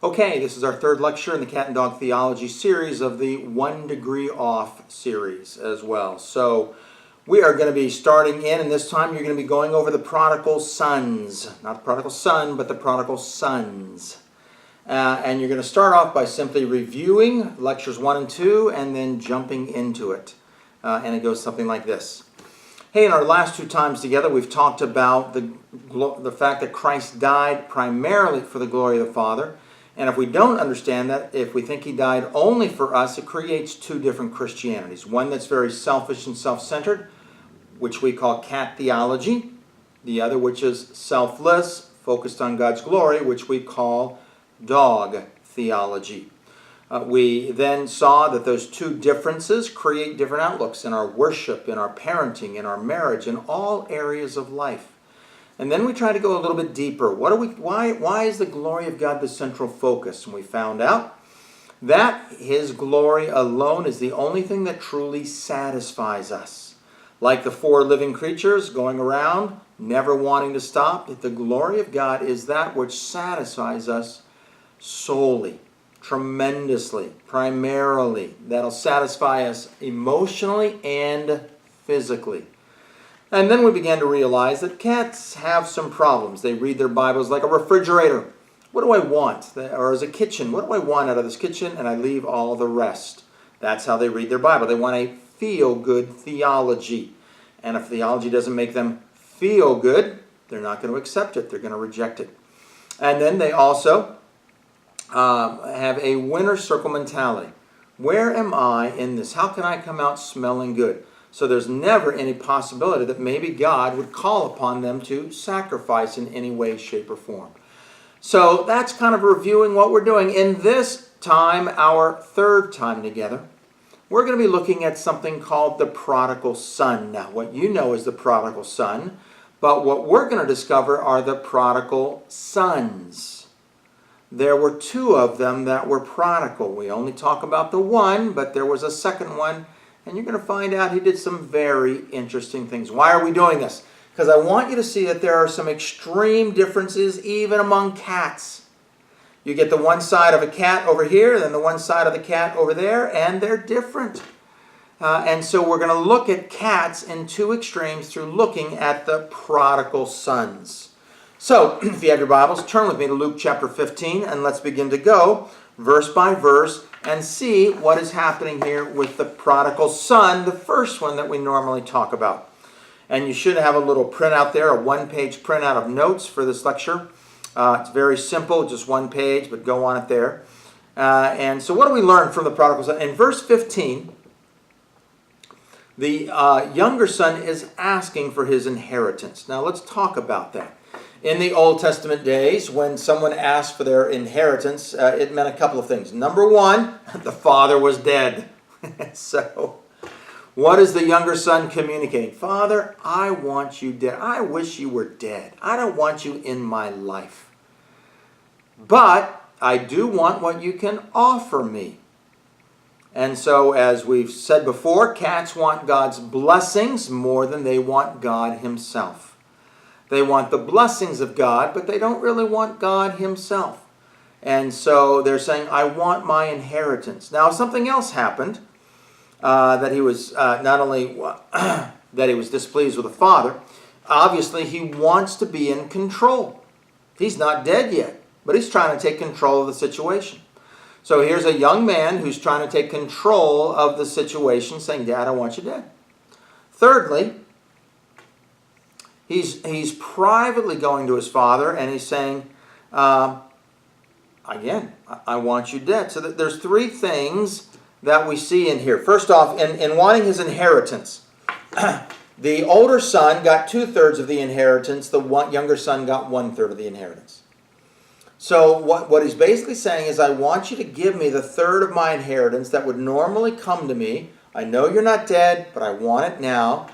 Okay, this is our third lecture in the Cat and Dog Theology series of the 1 Degree Off series as well. So we are going to be starting in, and this time you're going to be going over the prodigal sons. Not the prodigal son, but the prodigal sons. And you're going to start off by simply reviewing lectures 1 and 2 and then jumping into it. And it goes something like this. Hey, in our last two times together, we've talked about the fact that Christ died primarily for the glory of the Father. And if we don't understand that, if we think he died only for us, it creates two different Christianities. One that's very selfish and self-centered, which we call cat theology. The other, which is selfless, focused on God's glory, which we call dog theology. We then saw that those two differences create different outlooks in our worship, in our parenting, in our marriage, in all areas of life. And then we try to go a little bit deeper. Why is the glory of God the central focus? And we found out that his glory alone is the only thing that truly satisfies us. Like the four living creatures going around, never wanting to stop, the glory of God is that which satisfies us solely, tremendously, primarily. That'll satisfy us emotionally and physically. And then we began to realize that cats have some problems. They read their Bibles like a refrigerator. What do I want? Or as a kitchen. What do I want out of this kitchen? And I leave all the rest. That's how they read their Bible. They want a feel-good theology. And if theology doesn't make them feel good, they're not going to accept it. They're going to reject it. And then they also have a winner circle mentality. Where am I in this? How can I come out smelling good? So there's never any possibility that maybe God would call upon them to sacrifice in any way, shape, or form. So that's kind of reviewing what we're doing. In this time, our third time together, we're going to be looking at something called the prodigal son. Now, what you know is the prodigal son, but what we're going to discover are the prodigal sons. There were two of them that were prodigal. We only talk about the one, but there was a second one. And you're going to find out he did some very interesting things. Why are we doing this? Because I want you to see that there are some extreme differences even among cats. You get the one side of a cat over here, then the one side of the cat over there, and they're different. And so we're going to look at cats in two extremes through looking at the prodigal sons. So, if you have your Bibles, turn with me to Luke chapter 15, and let's begin to go verse by verse and see what is happening here with the prodigal son, the first one that we normally talk about. And you should have a little printout there, a one-page printout of notes for this lecture. It's very simple, just one page, but go on it there. And so what do we learn from the prodigal son? In verse 15, the younger son is asking for his inheritance. Now let's talk about that. In the Old Testament days, when someone asked for their inheritance, it meant a couple of things. Number one, the father was dead. So, what is the younger son communicating? Father, I want you dead. I wish you were dead. I don't want you in my life. But I do want what you can offer me. And so, as we've said before, cats want God's blessings more than they want God himself. They want the blessings of God, but they don't really want God himself. And so they're saying, I want my inheritance. Now, something else happened, that he was not only that he was displeased with the father, obviously he wants to be in control. He's not dead yet, but he's trying to take control of the situation. So here's a young man who's trying to take control of the situation, saying, Dad, I want you dead. Thirdly, He's privately going to his father and he's saying, again, I want you dead. So there's three things that we see in here. First off, in wanting his inheritance, the older son got 2/3 of the inheritance. The younger son got 1/3 of the inheritance. So what he's basically saying is, I want you to give me the third of my inheritance that would normally come to me. I know you're not dead, but I want it now.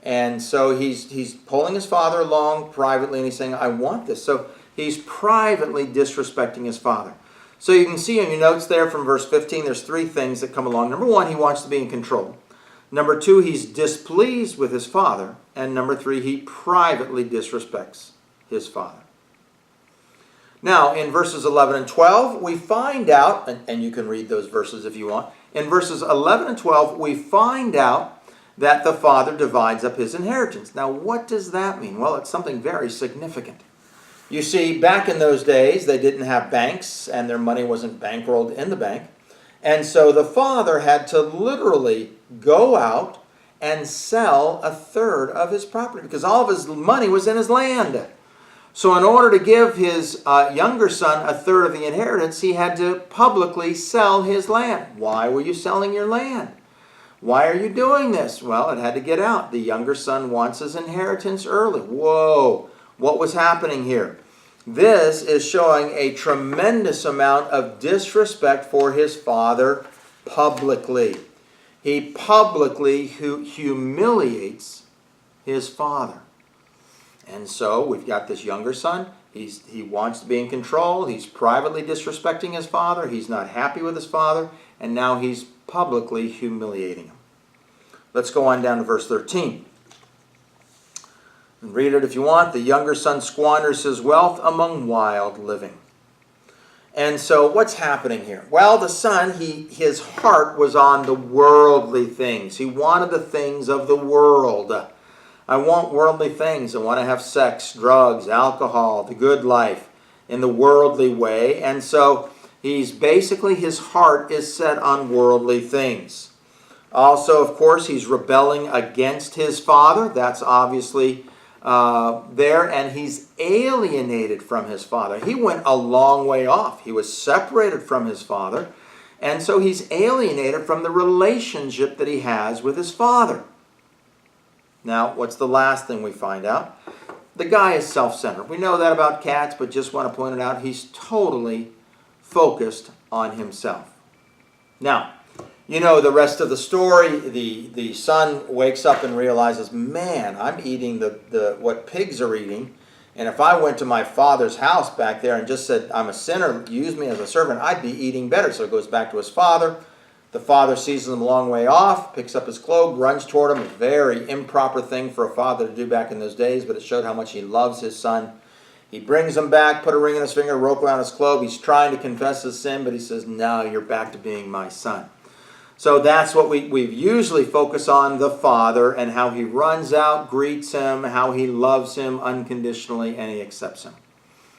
And so he's pulling his father along privately, and he's saying, I want this. So he's privately disrespecting his father. So you can see in your notes there from verse 15, there's three things that come along. Number one, he wants to be in control. Number two, he's displeased with his father. And number three, he privately disrespects his father. Now, in verses 11 and 12, we find out, and you can read those verses if you want. In verses 11 and 12, we find out that the father divides up his inheritance. Now, what does that mean? Well, it's something very significant. You see, back in those days, they didn't have banks, and their money wasn't bankrolled in the bank. And so the father had to literally go out and sell a third of his property because all of his money was in his land. So in order to give his younger son a third of the inheritance, he had to publicly sell his land. Why were you selling your land? Why are you doing this? Well, it had to get out. The younger son wants his inheritance early. Whoa, what was happening here? This is showing a tremendous amount of disrespect for his father publicly. He publicly humiliates his father. And so we've got this younger son. He wants to be in control. He's privately disrespecting his father. He's not happy with his father. And now he's publicly humiliating him. Let's go on down to verse 13. And read it if you want. The younger son squanders his wealth among wild living. And so what's happening here? Well, the son, his heart was on the worldly things. He wanted the things of the world. I want worldly things. I want to have sex, drugs, alcohol, the good life in the worldly way. And so his heart is set on worldly things. Also, of course, he's rebelling against his father. That's obviously there. And he's alienated from his father. He went a long way off. He was separated from his father. And so he's alienated from the relationship that he has with his father. Now, what's the last thing we find out? The guy is self-centered. We know that about cats, but just want to point it out. He's totally focused on himself. Now, you know the rest of the story. The son wakes up and realizes, man, I'm eating what pigs are eating. And if I went to my father's house back there and just said, I'm a sinner, use me as a servant, I'd be eating better. So he goes back to his father. The father sees him a long way off, picks up his cloak, runs toward him. A very improper thing for a father to do back in those days, but it showed how much he loves his son. He brings him back, put a ring in his finger, rope around his cloak. He's trying to confess his sin, but he says, no, you're back to being my son. So that's what we usually focus on, the father, and how he runs out, greets him, how he loves him unconditionally, and he accepts him.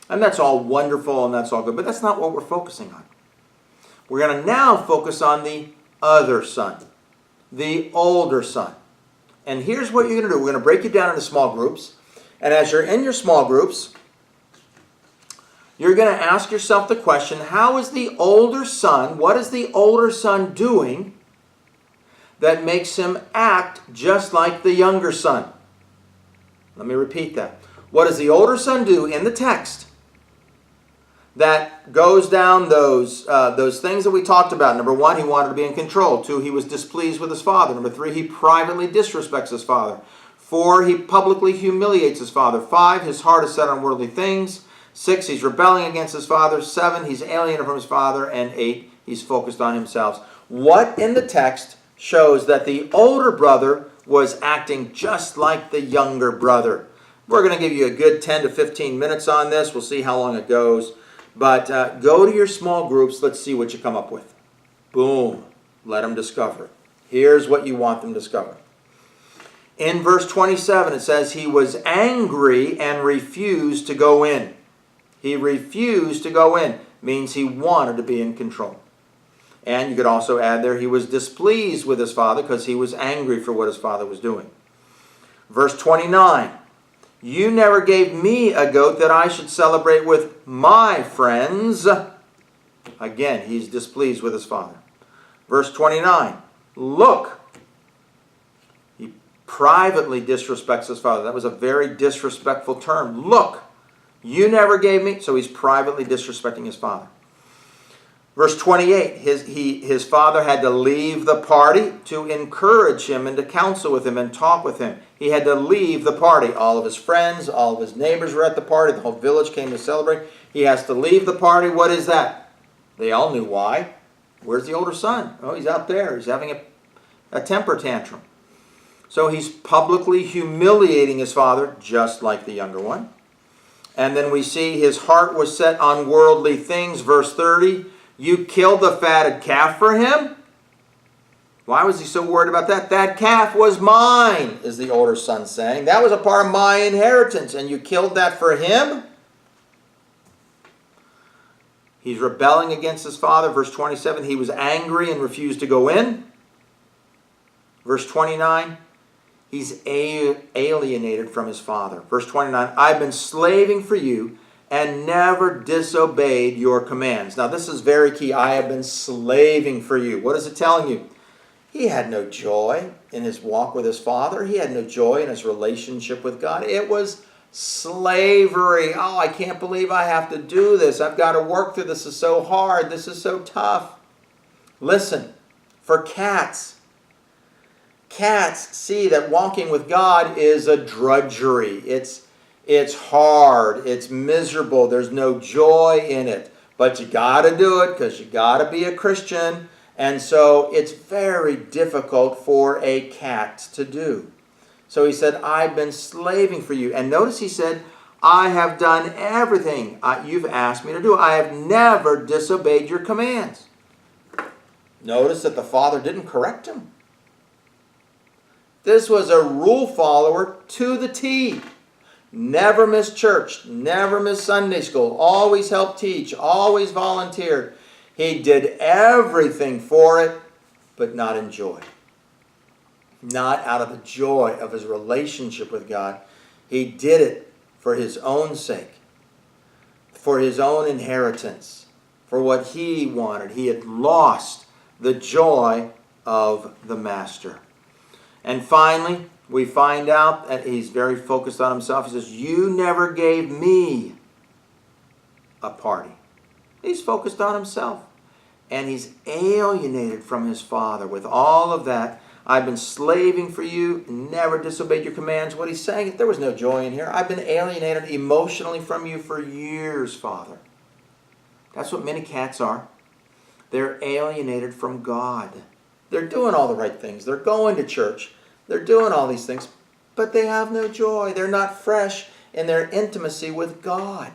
And that's all wonderful, and that's all good, but that's not what we're focusing on. We're going to now focus on the other son, the older son. And here's what you're going to do. We're going to break you down into small groups. And as you're in your small groups, you're going to ask yourself the question, how is the older son, what is the older son doing that makes him act just like the younger son? Let me repeat that. What does the older son do in the text that goes down those things that we talked about? Number 1, he wanted to be in control. 2, he was displeased with his father. Number 3, he privately disrespects his father. 4, he publicly humiliates his father. 5, his heart is set on worldly things. 6, he's rebelling against his father. 7, he's alienated from his father. And 8, he's focused on himself. What in the text shows that the older brother was acting just like the younger brother? We're going to give you a good 10 to 15 minutes on this. We'll see how long it goes. But go to your small groups. Let's see what you come up with. Boom. Let them discover it. Here's what you want them to discover. In verse 27, it says, he was angry and refused to go in. He refused to go in. Means he wanted to be in control. And you could also add there, he was displeased with his father because he was angry for what his father was doing. Verse 29. You never gave me a goat that I should celebrate with my friends. Again, he's displeased with his father. Verse 29. Look. He privately disrespects his father. That was a very disrespectful term. Look. You never gave me. So he's privately disrespecting his father. Verse 28, his father had to leave the party to encourage him and to counsel with him and talk with him. He had to leave the party. All of his friends, all of his neighbors were at the party. The whole village came to celebrate. He has to leave the party. What is that? They all knew why. Where's the older son? Oh, he's out there. He's having a temper tantrum. So he's publicly humiliating his father, just like the younger one. And then we see his heart was set on worldly things. Verse 30, you killed the fatted calf for him? Why was he so worried about that? That calf was mine, is the older son saying. That was a part of my inheritance, and you killed that for him? He's rebelling against his father. Verse 27, he was angry and refused to go in. Verse 29, he's alienated from his father. Verse 29, I've been slaving for you and never disobeyed your commands. Now this is very key. I have been slaving for you. What is it telling you? He had no joy in his walk with his father. He had no joy in his relationship with God. It was slavery. Oh, I can't believe I have to do this. I've got to work through this. This is so hard. This is so tough. Listen, for cats see that walking with God is a drudgery. It's hard. It's miserable. There's no joy in it. But you got to do it because you got to be a Christian. And so it's very difficult for a cat to do. So he said, I've been slaving for you. And notice he said, I have done everything you've asked me to do. I have never disobeyed your commands. Notice that the father didn't correct him. This was a rule follower to the T. Never missed church, never missed Sunday school, always helped teach, always volunteered. He did everything for it, but not in joy. Not out of the joy of his relationship with God. He did it for his own sake, for his own inheritance, for what he wanted. He had lost the joy of the master. And finally, we find out that he's very focused on himself. He says, you never gave me a party. He's focused on himself. And he's alienated from his father with all of that. I've been slaving for you, never disobeyed your commands. What he's saying, there was no joy in here. I've been alienated emotionally from you for years, Father. That's what many cats are. They're alienated from God. They're doing all the right things. They're going to church. They're doing all these things. But they have no joy. They're not fresh in their intimacy with God.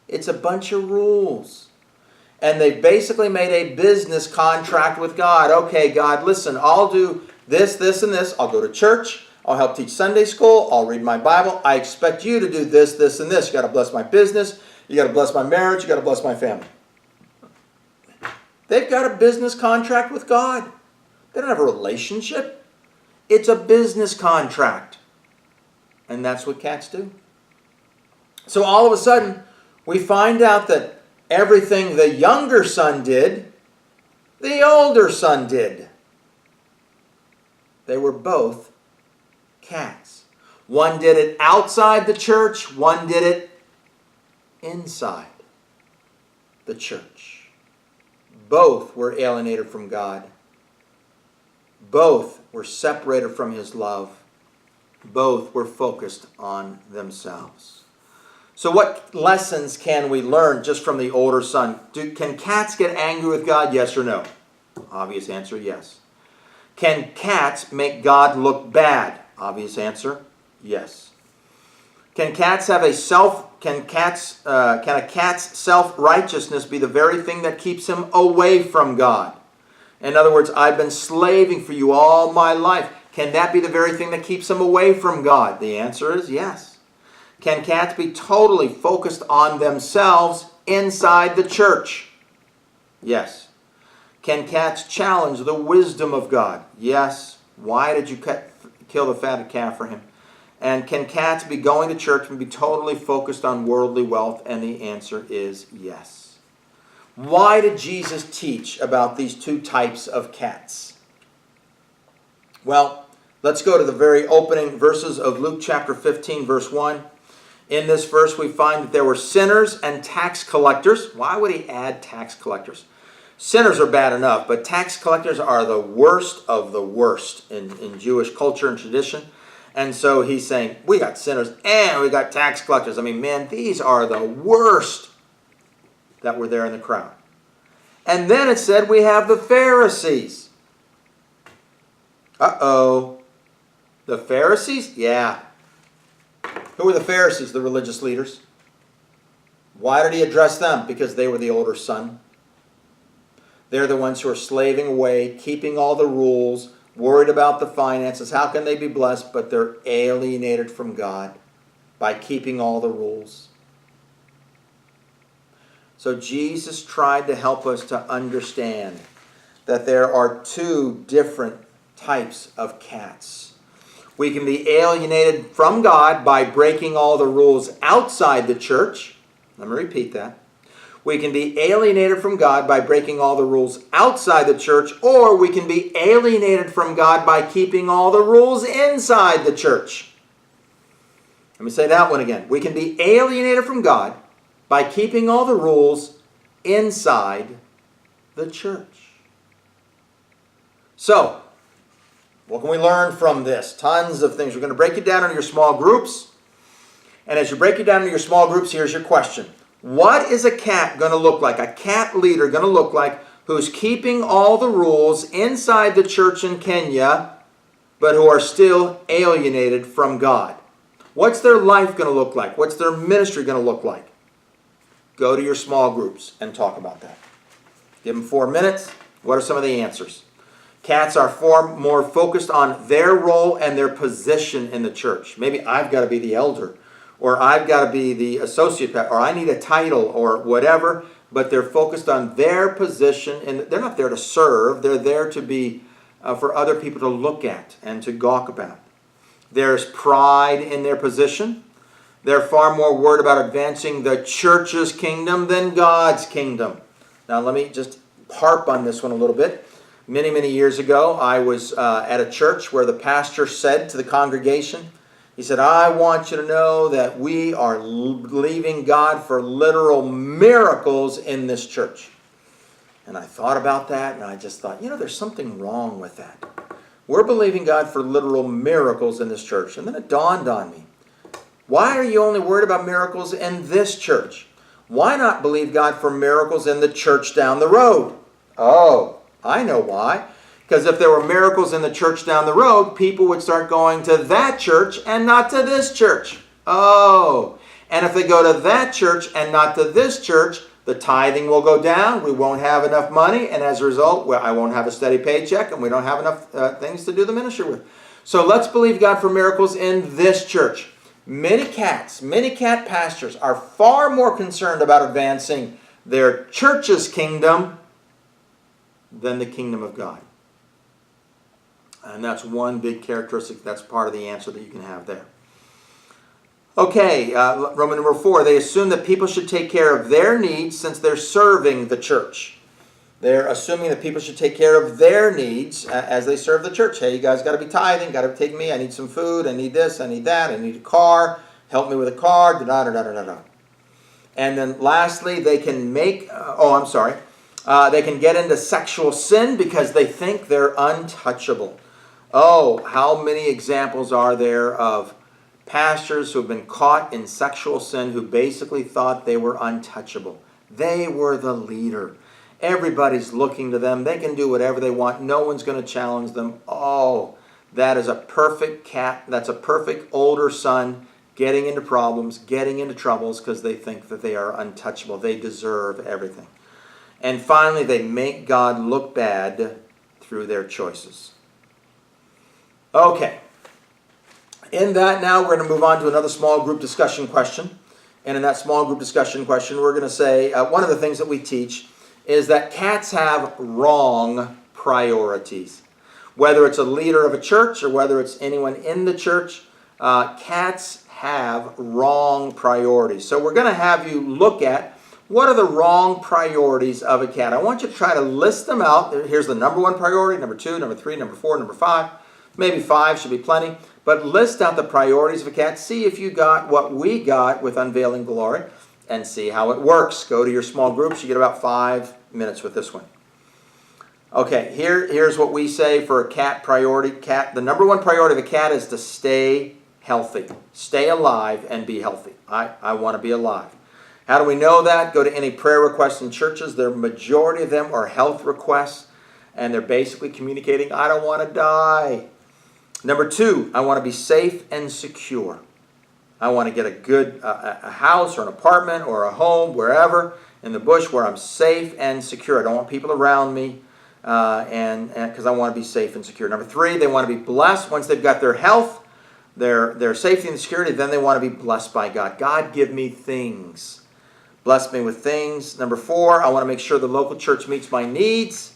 It's a bunch of rules. And they basically made a business contract with God. Okay, God, listen, I'll do this, this, and this. I'll go to church. I'll help teach Sunday school. I'll read my Bible. I expect you to do this, this, and this. You got to bless my business. You got to bless my marriage. You got to bless my family. They've got a business contract with God. They don't have a relationship. It's a business contract. And that's what cats do. So all of a sudden, we find out that everything the younger son did, the older son did. They were both cats. One did it outside the church, one did it inside the church. Both were alienated from God. Both were separated from his love. Both were focused on themselves. So what lessons can we learn just from the older son? Can cats get angry with God? Yes or no? Obvious answer, yes. Can cats make God look bad? Obvious answer, yes. Can a cat's self-righteousness be the very thing that keeps him away from God? In other words, I've been slaving for you all my life. Can that be the very thing that keeps him away from God? The answer is yes. Can cats be totally focused on themselves inside the church? Yes. Can cats challenge the wisdom of God? Yes. Why did you kill the fatted calf for him? And can cats be going to church and be totally focused on worldly wealth? And the answer is yes. Why did Jesus teach about these two types of cats? Well, let's go to the very opening verses of Luke chapter 15, verse 1. In this verse, we find that there were sinners and tax collectors. Why would he add tax collectors? Sinners are bad enough, but tax collectors are the worst of the worst in Jewish culture and tradition. And so he's saying, we got sinners and we got tax collectors. I mean, man, these are the worst that were there in the crowd. And then it said we have the Pharisees. Uh-oh. The Pharisees? Yeah. Who were the Pharisees? The religious leaders. Why did he address them? Because they were the older son. They're the ones who are slaving away, keeping all the rules, worried about the finances. How can they be blessed? But they're alienated from God by keeping all the rules. So Jesus tried to help us to understand that there are two different types of cats. We can be alienated from God by breaking all the rules outside the church. Let me repeat that. We can be alienated from God by breaking all the rules outside the church, or we can be alienated from God by keeping all the rules inside the church. Let me say that one again. We can be alienated from God by keeping all the rules inside the church. So, what can we learn from this? Tons of things. We're going to break it down into your small groups. And as you break it down into your small groups, here's your question. What is a cat going to look like? A cat leader going to look like who's keeping all the rules inside the church in Kenya, but who are still alienated from God? What's their life going to look like? What's their ministry going to look like? Go to your small groups and talk about that. Give them 4 minutes. What are some of the answers? Cats are far more focused on their role and their position in the church. Maybe I've got to be the elder, or I've got to be the associate pastor, or I need a title, or whatever, but they're focused on their position, and they're not there to serve. They're there to be for other people to look at and to gawk about. There's pride in their position. They're far more worried about advancing the church's kingdom than God's kingdom. Now let me just harp on this one a little bit. Many, many years ago, I was at a church where the pastor said to the congregation, he said, I want you to know that we are believing God for literal miracles in this church. And I thought about that, and I just thought, there's something wrong with that. We're believing God for literal miracles in this church. And then it dawned on me, why are you only worried about miracles in this church? Why not believe God for miracles in the church down the road? Oh, I know why. Because if there were miracles in the church down the road, people would start going to that church and not to this church. Oh, and if they go to that church and not to this church, the tithing will go down, we won't have enough money, and as a result, I won't have a steady paycheck, and we don't have enough things to do the ministry with. So let's believe God for miracles in this church. Many cat pastors are far more concerned about advancing their church's kingdom than the kingdom of God. And that's one big characteristic. That's part of the answer that you can have there. Okay, Roman number 4. They assume that people should take care of their needs since they're serving the church. They're assuming that people should take care of their needs as they serve the church. Hey, you guys got to be tithing, got to take me. I need some food. I need this. I need that. I need a car. Help me with a car. And then lastly, they can they can get into sexual sin because they think they're untouchable. Oh, how many examples are there of pastors who have been caught in sexual sin who basically thought they were untouchable? They were the leader. Everybody's looking to them. They can do whatever they want. No one's going to challenge them. Oh, that is a perfect cat. That's a perfect older son getting into problems, getting into troubles because they think that they are untouchable. They deserve everything. And finally, they make God look bad through their choices. Okay. In that now, we're going to move on to another small group discussion question. And in that small group discussion question, we're going to say one of the things that we teach is that cats have wrong priorities. Whether it's a leader of a church or whether it's anyone in the church, cats have wrong priorities. So we're going to have you look at what are the wrong priorities of a cat. I want you to try to list them out. Here's the number 1 priority, number 2, number 3, number 4, number 5. Maybe 5 should be plenty. But list out the priorities of a cat. See if you got what we got with Unveiling Glory and see how it works. Go to your small groups. You get about 5 minutes with this one. Okay, here's what we say for a cat priority. The number 1 priority of a cat is to stay healthy. Stay alive and be healthy. I want to be alive. How do we know that? Go to any prayer requests in churches. The majority of them are health requests, and they're basically communicating, I don't want to die. Number 2, I want to be safe and secure. I want to get a good a house or an apartment or a home, wherever, in the bush where I'm safe and secure. I don't want people around me, and because I want to be safe and secure. Number 3, they want to be blessed. Once they've got their health, their safety and security, then they want to be blessed by God. God, give me things. Bless me with things. Number 4, I want to make sure the local church meets my needs.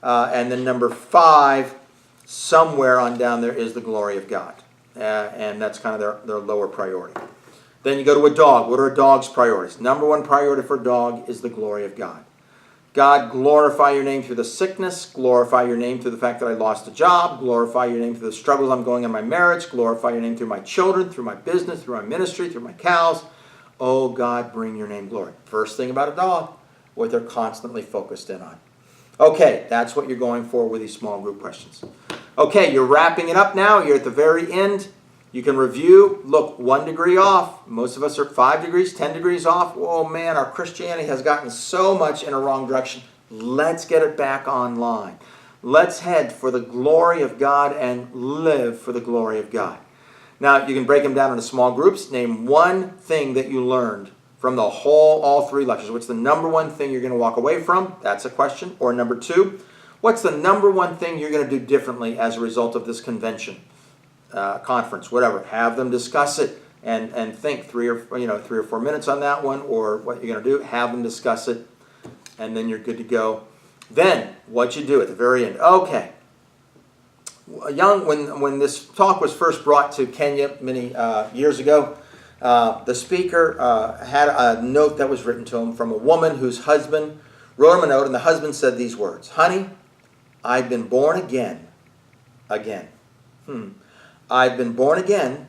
And then number 5, somewhere on down there is the glory of God. And that's kind of their lower priority. Then you go to a dog. What are a dog's priorities? Number 1 priority for a dog is the glory of God. God, glorify your name through the sickness. Glorify your name through the fact that I lost a job. Glorify your name through the struggles I'm going in my marriage. Glorify your name through my children, through my business, through my ministry, through my cows. Oh, God, bring your name glory. First thing about a dog, what they're constantly focused in on. Okay, that's what you're going for with these small group questions. Okay, you're wrapping it up now. You're at the very end. You can review. Look, 1 degree off. Most of us are 5 degrees, 10 degrees off. Oh, man, our Christianity has gotten so much in a wrong direction. Let's get it back online. Let's head for the glory of God and live for the glory of God. Now, you can break them down into small groups. Name one thing that you learned from all 3 lectures. What's the number 1 thing you're going to walk away from? That's a question. Or number 2, what's the number 1 thing you're going to do differently as a result of this convention, conference, whatever? Have them discuss it and think 3 or 4 minutes on that one, or what you're going to do. Have them discuss it, and then you're good to go. Then what you do at the very end. Okay. When this talk was first brought to Kenya many years ago, the speaker had a note that was written to him from a woman whose husband wrote him a note, and the husband said these words: "Honey, I've been born again. I've been born again.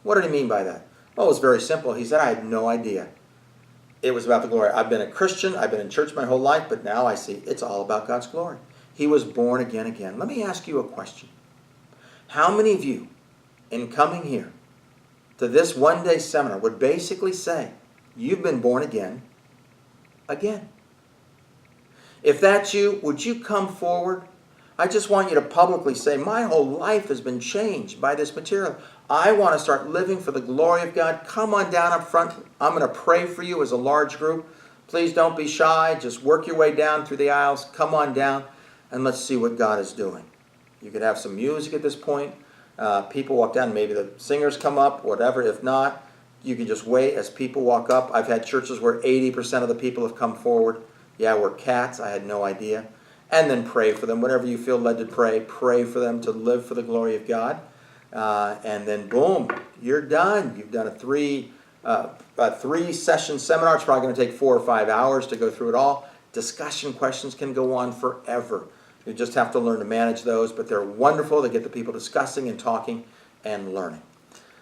What did he mean by that? Well, it was very simple. He said, I had no idea. It was about the glory. I've been a Christian. I've been in church my whole life, but now I see it's all about God's glory. He was born again. Let me ask you a question. How many of you, in coming here to this one-day seminar, would basically say, you've been born again? If that's you, would you come forward? I just want you to publicly say, my whole life has been changed by this material. I want to start living for the glory of God. Come on down up front. I'm going to pray for you as a large group. Please don't be shy. Just work your way down through the aisles. Come on down, and let's see what God is doing. You could have some music at this point. People walk down. Maybe the singers come up, whatever. If not, you can just wait as people walk up. I've had churches where 80% of the people have come forward. Yeah, we're cats. I had no idea. And then pray for them. Whatever you feel led to pray, pray for them to live for the glory of God. And then boom, you're done. You've done a three-session seminar. It's probably going to take 4 or 5 hours to go through it all. Discussion questions can go on forever. You just have to learn to manage those, but they're wonderful. They get the people discussing and talking and learning.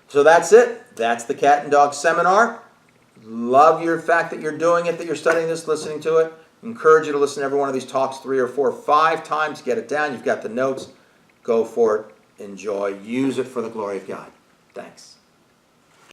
So that's it. That's the Cat and Dog Seminar. Love your fact that you're doing it, that you're studying this, listening to it. Encourage you to listen to every one of these talks 3 or 4 or 5 times. Get it down. You've got the notes. Go for it. Enjoy. Use it for the glory of God. Thanks.